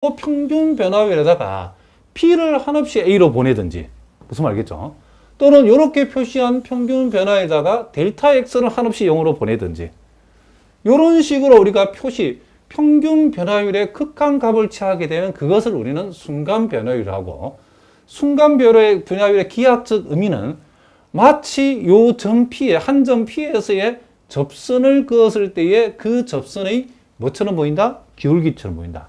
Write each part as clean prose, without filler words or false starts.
평균 변화율에다가 P를 한없이 A로 보내든지, 무슨 말이겠죠? 또는 이렇게 표시한 평균 변화에다가 델타 X를 한없이 0으로 보내든지, 이런 식으로 우리가 평균 변화율의 극한값을 취하게 되면 그것을 우리는 순간 변화율이라고, 순간 변화율의 기하적 의미는 마치 요 점 P에, 한 점 P에서의 접선을 그었을 때의 그 접선의 뭐처럼 보인다? 기울기처럼 보인다.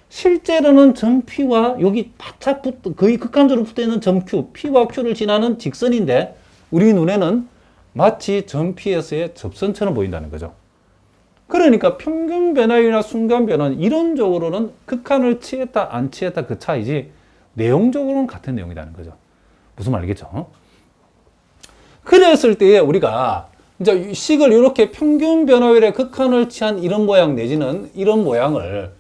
실제로는 점 P와 여기 바짝 거의 극한적으로 붙어 있는 점 Q, P와 Q를 지나는 직선인데 우리 눈에는 마치 점 P에서의 접선처럼 보인다는 거죠. 그러니까 평균 변화율이나 순간 변화는 이론적으로는 극한을 취했다 안 취했다 그 차이지 내용적으로는 같은 내용이라는 거죠. 무슨 말이겠죠? 그랬을 때에 우리가 이제 식을 이렇게 평균 변화율의 극한을 취한 이런 모양 내지는 이런 모양을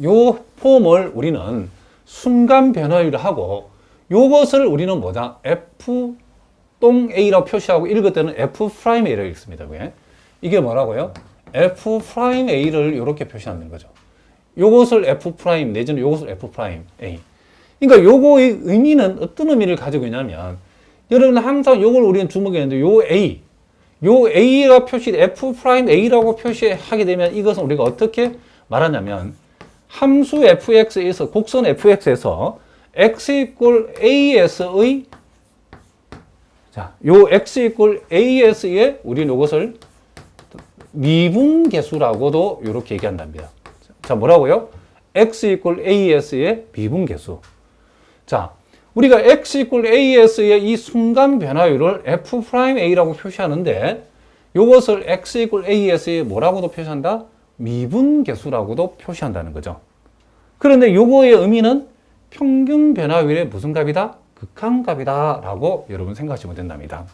요 폼을 우리는 순간 변화율을 하고 요것을 우리는 뭐다? F 똥 A라고 표시하고 읽을 때는 F 프라임 A라고 읽습니다. 이게 뭐라고요? F 프라임 A를 이렇게 표시하는 거죠. 요것을 F 프라임 내지는 요것을 F 프라임 A. 그러니까 요거의 의미는 어떤 의미를 가지고 있냐면 여러분 항상 요걸 우리는 주목해야 하는데 요 A가 F 프라임 A라고 표시하게 되면 이것은 우리가 어떻게 말하냐면 함수 fx에서 곡선 fx에서 x 이꼴 as의 요 x 이꼴 as의 우리는 이것을 미분계수라고도 이렇게 얘기한답니다. 자, 뭐라고요? x 이꼴 as의 미분계수. 자, 우리가 x 이꼴 as의 이 순간 변화율을 f 프라임 a라고 표시하는데 이것을 x 이꼴 as의 뭐라고도 표시한다? 미분계수라고도 표시한다는 거죠. 그런데 요거의 의미는 평균 변화율의 무슨 값이다? 극한값이다 라고 여러분 생각하시면 된답니다.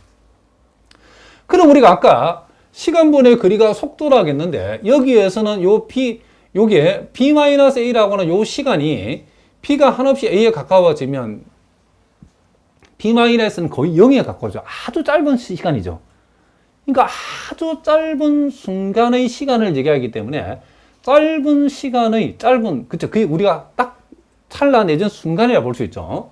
그럼 우리가 아까 시간분의 거리가 속도라고 했는데 여기에서는 요게 B-A라고 하는 요 시간이 B가 한없이 A에 가까워지면 B-는 거의 0에 가까워져. 아주 짧은 시간이죠. 그러니까 아주 짧은 순간의 시간을 얘기하기 때문에 짧은 시간의 그쵸? 그게 우리가 딱 찰나 내전 순간이라 볼 수 있죠.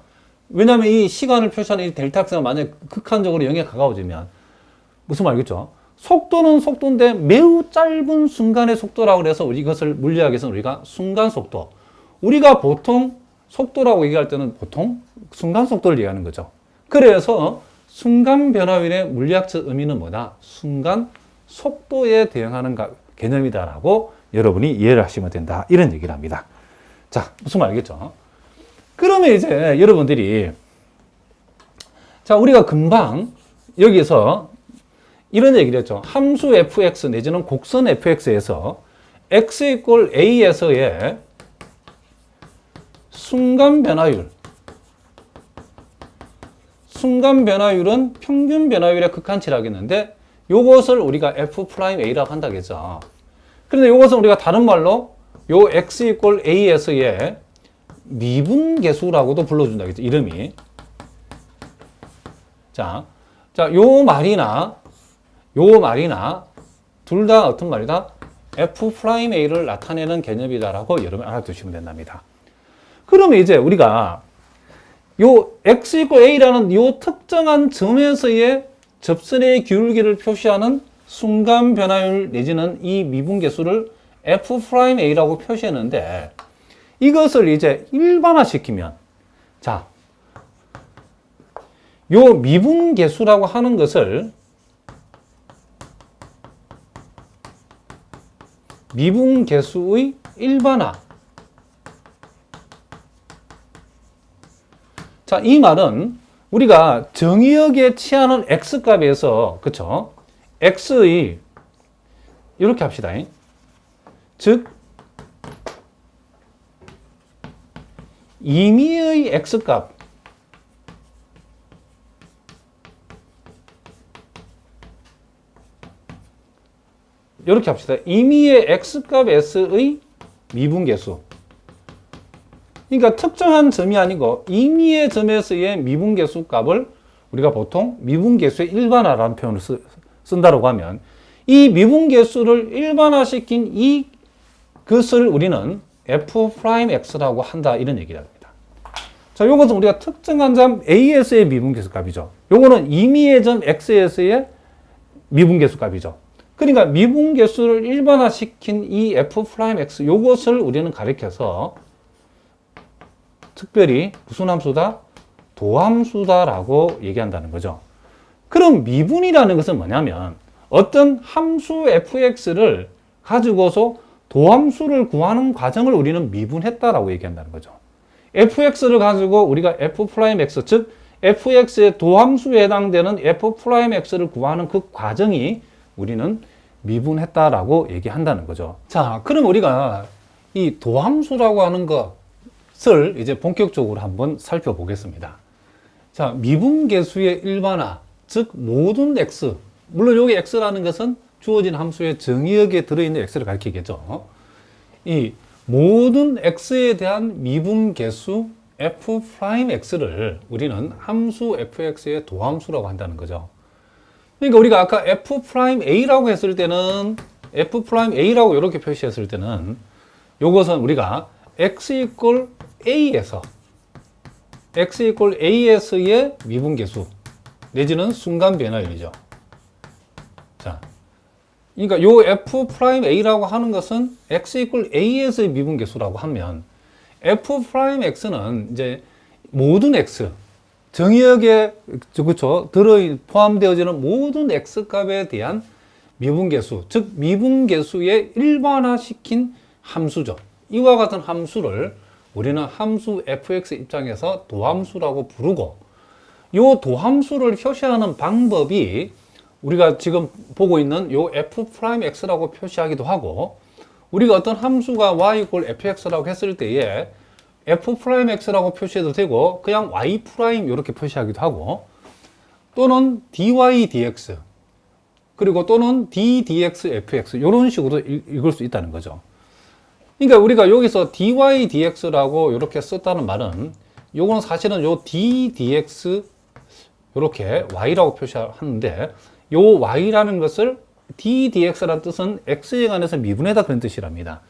왜냐하면 이 시간을 표시하는 이 델타 x가 만약에 극한적으로 0에 가까워지면 무슨 말이겠죠? 속도는 속도인데 매우 짧은 순간의 속도라고 해서 이것을 물리학에서는 우리가 순간 속도. 우리가 보통 속도라고 얘기할 때는 보통 순간 속도를 얘기하는 거죠. 그래서 순간 변화율의 물리학적 의미는 뭐다? 순간 속도에 대응하는 개념이다라고 여러분이 이해를 하시면 된다. 이런 얘기를 합니다. 자, 무슨 말이겠죠? 그러면 이제 여러분들이 자, 우리가 금방 여기서 이런 얘기를 했죠. 함수 fx 내지는 곡선 fx에서 x 이꼴 a에서의 순간 변화율은 평균 변화율의 극한치라고 했는데 요것을 우리가 f 프라임 a라고 한다고 했죠. 그런데 요것은 우리가 다른 말로 요 x 이꼴 a에서의 미분계수라고도 불러준다고 했죠. 이름이. 자, 요 말이나 둘 다 어떤 말이다? f 프라임 a를 나타내는 개념이다라고 여러분 알아두시면 된답니다. 그러면 이제 우리가 요 x 이꼴 a라는 요 특정한 점에서의 접선의 기울기를 표시하는 순간 변화율 내지는 이 미분계수를 f 프라임 a라고 표시했는데 이것을 이제 일반화시키면 자, 요 미분계수라고 하는 것을 미분계수의 일반화. 자, 이 말은 우리가 정의역에 취하는 x값에서 그쵸? x의 이렇게 합시다. 즉 임의의 x값 이렇게 합시다. 임의의 x값 s의 미분계수. 그러니까 특정한 점이 아니고 임의의 점에서의 미분계수 값을 우리가 보통 미분계수의 일반화라는 표현을 쓴다고 하면 이 미분계수를 일반화시킨 이 것을 우리는 f'x라고 한다. 이런 얘기를 합니다. 자, 요것은 우리가 특정한 점 A에서의 미분계수 값이죠. 요거는 임의의 점 X에서의 미분계수 값이죠. 그러니까 미분계수를 일반화시킨 이 f'x, 요것을 우리는 가리켜서 특별히 무슨 함수다? 도함수다라고 얘기한다는 거죠. 그럼 미분이라는 것은 뭐냐면 어떤 함수 fx를 가지고서 도함수를 구하는 과정을 우리는 미분했다라고 얘기한다는 거죠. fx를 가지고 우리가 f'x, 즉 fx의 도함수에 해당되는 f'x를 구하는 그 과정이 우리는 미분했다라고 얘기한다는 거죠. 자, 그럼 우리가 이 도함수라고 하는 것을 이제 본격적으로 한번 살펴보겠습니다. 자, 미분계수의 일반화, 즉 모든 x, 물론 여기 x라는 것은 주어진 함수의 정의역에 들어있는 x를 가리키겠죠. 이 모든 x에 대한 미분계수 f'x를 우리는 함수 fx의 도함수라고 한다는 거죠. 그러니까 우리가 아까 f'a라고 했을 때는 f'a라고 이렇게 표시했을 때는 이것은 우리가 x a에서 a에서의 미분계수 내지는 순간 변화율이죠. 자, 그러니까 요 f'a라고 하는 것은 x a에서의 미분계수라고 하면 f'x는 이제 모든 x, 정의역에 그렇죠, 포함되어지는 모든 x 값에 대한 미분계수, 즉 미분계수의 일반화시킨 함수죠. 이와 같은 함수를 우리는 함수 fx 입장에서 도함수라고 부르고, 요 도함수를 표시하는 방법이 우리가 지금 보고 있는 요 f'x라고 표시하기도 하고, 우리가 어떤 함수가 y fx라고 했을 때에 f'x라고 표시해도 되고 그냥 y' 이렇게 표시하기도 하고, 또는 dy dx 그리고 또는 d dx fx 이런 식으로 읽을 수 있다는 거죠. 그러니까 우리가 여기서 dy dx라고 이렇게 썼다는 말은 요거는 사실은 요 d dx 이렇게 y라고 표시하는데, 요 y라는 것을 d dx라는 뜻은 x에 관해서 미분하다 그런 뜻이랍니다.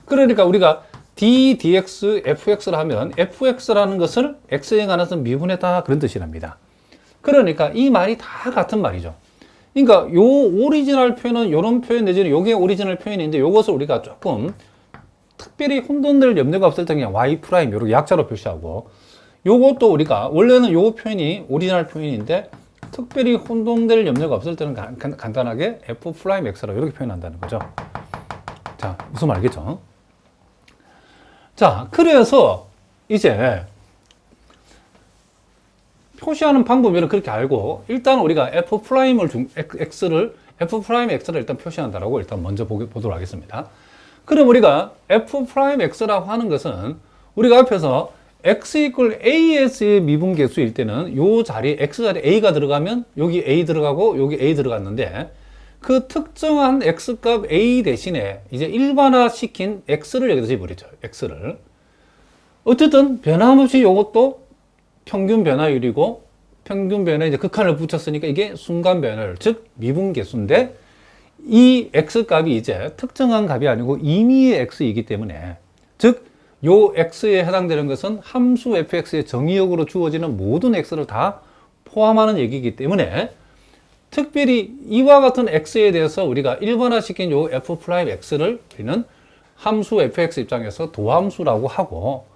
그러니까 우리가 d dx fx를 하면 fx라는 것을 x에 관해서 미분했다 그런 뜻이랍니다. 그러니까 이 말이 다 같은 말이죠. 그러니까 요 오리지널 표현은 이런 표현 내지는 요게 오리지널 표현인데, 요것을 우리가 조금 특별히 혼돈될 염려가 없을 때 그냥 y' 이렇게 약자로 표시하고, 요것도 우리가 원래는 요 표현이 오리지널 표현인데 특별히 혼동될 염려가 없을 때는 간단하게 f'x라고 이렇게 표현한다는 거죠. 자, 무슨 말 알겠죠? 자, 그래서 이제 표시하는 방법을 그렇게 알고, 일단 우리가 f'x를 일단 표시한다라고 일단 먼저 보도록 하겠습니다. 그럼 우리가 f'x라고 하는 것은 우리가 앞에서 x a에서의 미분계수일 때는 요 자리에 x자리에 a가 들어가면 여기 a 들어가고 여기 a 들어갔는데, 그 특정한 x값 a 대신에 이제 일반화시킨 x를 여기다 집어버리죠. x를. 어쨌든 변함없이 이것도 평균 변화율이고, 평균 변화에 이제 극한을 붙였으니까 이게 순간 변화율, 즉 미분계수인데, 이 x값이 이제 특정한 값이 아니고 임의의 x이기 때문에, 즉 요 x에 해당되는 것은 함수 fx의 정의역으로 주어지는 모든 x를 다 포함하는 얘기이기 때문에, 특별히 이와 같은 x에 대해서 우리가 일반화시킨 요 f'x를 우리는 함수 fx 입장에서 도함수라고 하고,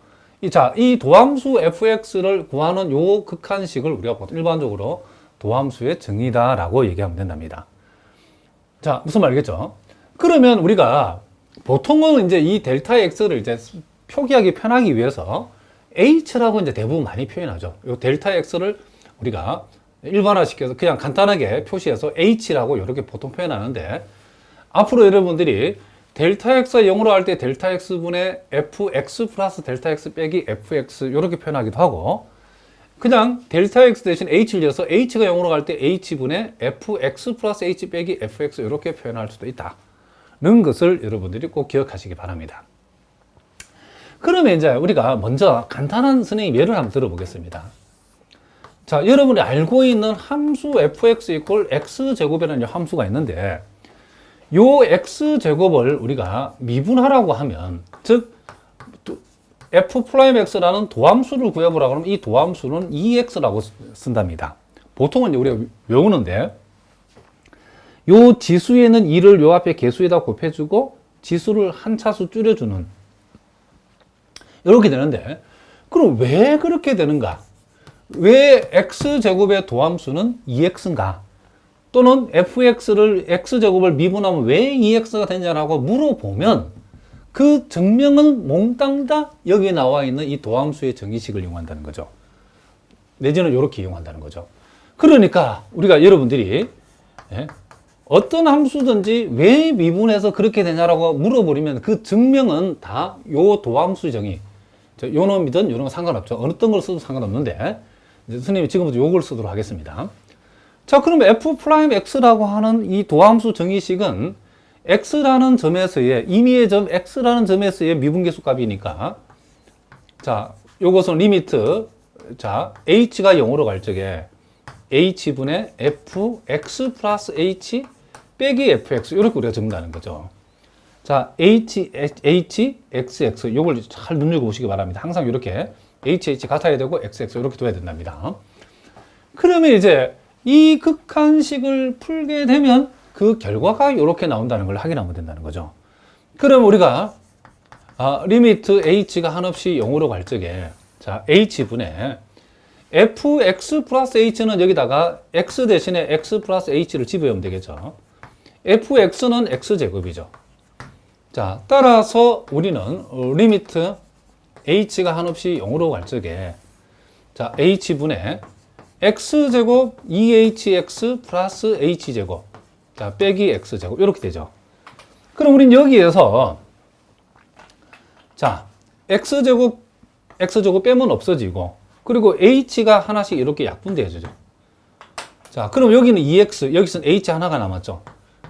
이 도함수 fx를 구하는 요 극한식을 우리가 일반적으로 도함수의 정의다라고 얘기하면 된답니다. 자, 무슨 말이겠죠? 그러면 우리가 보통은 이제 이 델타 x를 이제 표기하기 편하기 위해서 h라고 이제 대부분 많이 표현하죠. 이 델타 x를 우리가 일반화시켜서 그냥 간단하게 표시해서 h라고 이렇게 보통 표현하는데, 앞으로 여러분들이 델타 x가 0으로 할 때 델타 x분의 fx 플러스 델타 x 빼기 fx 이렇게 표현하기도 하고, 그냥 델타 x 대신 h를 넣어서 h가 0으로 갈 때 h분의 fx 플러스 h 빼기 fx 이렇게 표현할 수도 있다는 것을 여러분들이 꼭 기억하시기 바랍니다. 그러면 이제 우리가 먼저 간단한 선생님 예를 한번 들어보겠습니다. 자, 여러분이 알고 있는 함수 fx 이퀄 x제곱이라는 함수가 있는데, 요 x제곱을 우리가 미분하라고 하면, 즉 f'x라는 도함수를 구해보라고 하면 이 도함수는 2x라고 쓴답니다. 보통은 우리가 외우는데 요 지수에는 2를 요 앞에 개수에다 곱해주고 지수를 한 차수 줄여주는 이렇게 되는데, 그럼 왜 그렇게 되는가? 왜 x제곱의 도함수는 2x인가? 또는 x제곱을 미분하면 왜 2x가 되냐라고 물어보면 그 증명은 몽땅 다 여기에 나와 있는 이 도함수의 정의식을 이용한다는 거죠. 내지는 이렇게 이용한다는 거죠. 그러니까 우리가 여러분들이 어떤 함수든지 왜 미분해서 그렇게 되냐라고 물어버리면 그 증명은 다 요 도함수 정의, 요 놈이든 요런 거 상관없죠. 어떤 걸 써도 상관없는데 선생님이 지금부터 요걸 쓰도록 하겠습니다. 자, 그러면 f'x라고 하는 이 도함수 정의식은 x라는 점에서의, 임의의 점 x라는 점에서의 미분계수 값이니까, 자, 요것은 리미트, 자, h가 0으로 갈 적에 h분의 fx 플러스 h 빼기 fx, 이렇게 우리가 적는다는 거죠. 자, xx, 요걸 잘 눈여겨 보시기 바랍니다. 항상 이렇게 hh 같아야 되고 xx 이렇게 둬야 된답니다. 그러면 이제 이 극한식을 풀게 되면 그 결과가 이렇게 나온다는 걸 확인하면 된다는 거죠. 그럼 우리가 리미트 h가 한없이 0으로 갈 적에, 자, h분의 fx 플러스 h는 여기다가 x 대신에 x 플러스 h를 집어넣으면 되겠죠. fx는 x제곱이죠. 자, 따라서 우리는 리미트 h가 한없이 0으로 갈 적에, 자, h분의 x제곱 2hx 플러스 h제곱, 자, 빼기 x제곱, 이렇게 되죠. 그럼 우린 여기에서, 자, x제곱 빼면 없어지고, 그리고 h가 하나씩 이렇게 약분되어지죠. 자, 그럼 여기는 2x, 여기서는 h 하나가 남았죠.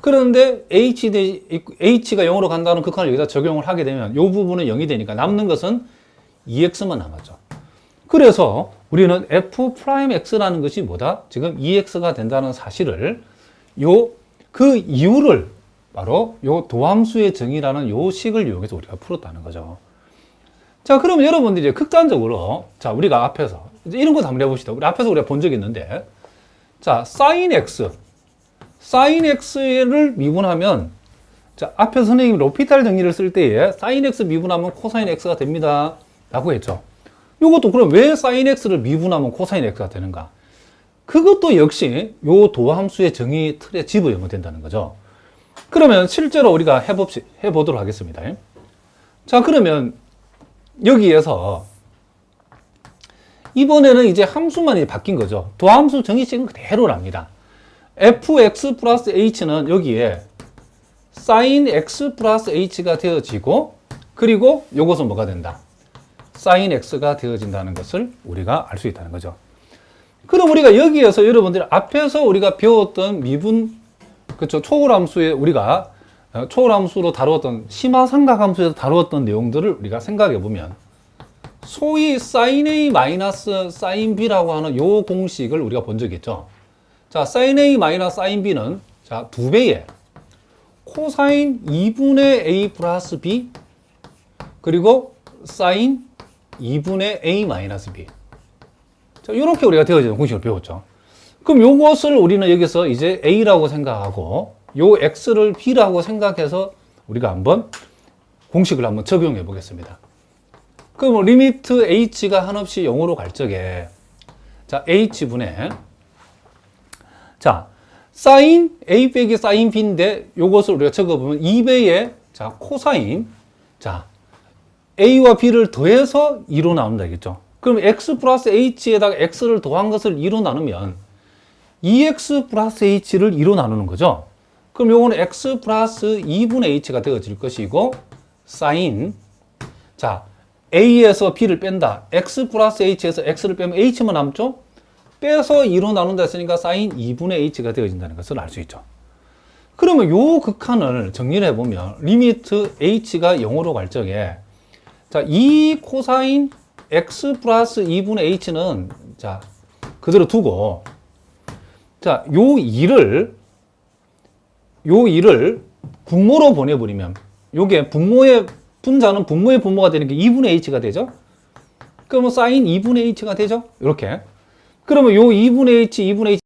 그런데 h가 0으로 간다는 극한을 여기다 적용을 하게 되면 이 부분은 0이 되니까 남는 것은 2x만 남았죠. 그래서 우리는 f'x라는 것이 뭐다? 지금 2x가 된다는 사실을 그 이유를 바로 요 도함수의 정의라는 요 식을 이용해서 우리가 풀었다는 거죠. 자, 그럼 여러분들이 극단적으로, 자, 우리가 앞에서 이제 이런 것도 한번 해봅시다. 우리 앞에서 우리가 본 적이 있는데, 자, sin x를 미분하면, 자, 앞에서 선생님이 로피탈 정리를 쓸 때에 sin x 미분하면 코사인 x가 됩니다 라고 했죠. 이것도 그럼 왜 sin x를 미분하면 코사인 x가 되는가? 그것도 역시 요 도함수의 정의 틀에 집어넣으면 된다는 거죠. 그러면 실제로 우리가 해보도록 하겠습니다. 자, 그러면 여기에서 이번에는 이제 함수만 이제 바뀐 거죠. 도함수 정의식은 그대로랍니다. fx 플러스 h는 여기에 sin x 플러스 h가 되어지고, 그리고 요것은 뭐가 된다? sin x가 되어진다는 것을 우리가 알 수 있다는 거죠. 그럼 우리가 여기에서 여러분들이 앞에서 우리가 배웠던 미분, 그렇죠, 초월함수에 우리가 초월함수로 다루었던 심화삼각함수에서 다루었던 내용들을 우리가 생각해 보면, 소위 sin A 마이너스 sin B라고 하는 요 공식을 우리가 본 적이 있죠. 자, sin A 마이너스 sin B는, 자, 2배의 코사인 2분의 A 플러스 B, 그리고 sin 2분의 A 마이너스 B. 자, 이렇게 우리가 되어지는 공식을 배웠죠. 그럼 요것을 우리는 여기서 이제 A라고 생각하고, 요 X를 B라고 생각해서 우리가 한번 공식을 한번 적용해 보겠습니다. 그럼 리미트 H가 한없이 0으로 갈 적에, 자, H분의, 자, sin A 빼기 sin B인데 요것을 우리가 적어보면 2배의, 자, 코사인, 자, A와 B를 더해서 2로 나온다겠죠. 그럼 X 플러스 H에다가 X를 더한 것을 2로 나누면 2X 플러스 H를 2로 나누는 거죠. 그럼 요거는 X 플러스 2분의 H가 되어질 것이고, sin, 자, A에서 B를 뺀다. X 플러스 H에서 X를 빼면 H만 남죠? 빼서 2로 나눈다 했으니까 sin 2분의 H가 되어진다는 것을 알 수 있죠. 그러면 요 극한을 정리를 해보면 리미트 H가 0으로 갈 적에, 자, 2 코사인 X 플러스 2분의 H는, 자, 그대로 두고, 자, 요 2를 분모로 보내버리면 요게 분모의 분자는 분모의 분모가 되는 게 2분의 h가 되죠. 그러면 사인 2분의 h가 되죠. 이렇게. 그러면 요 2분의 h, 2분의 h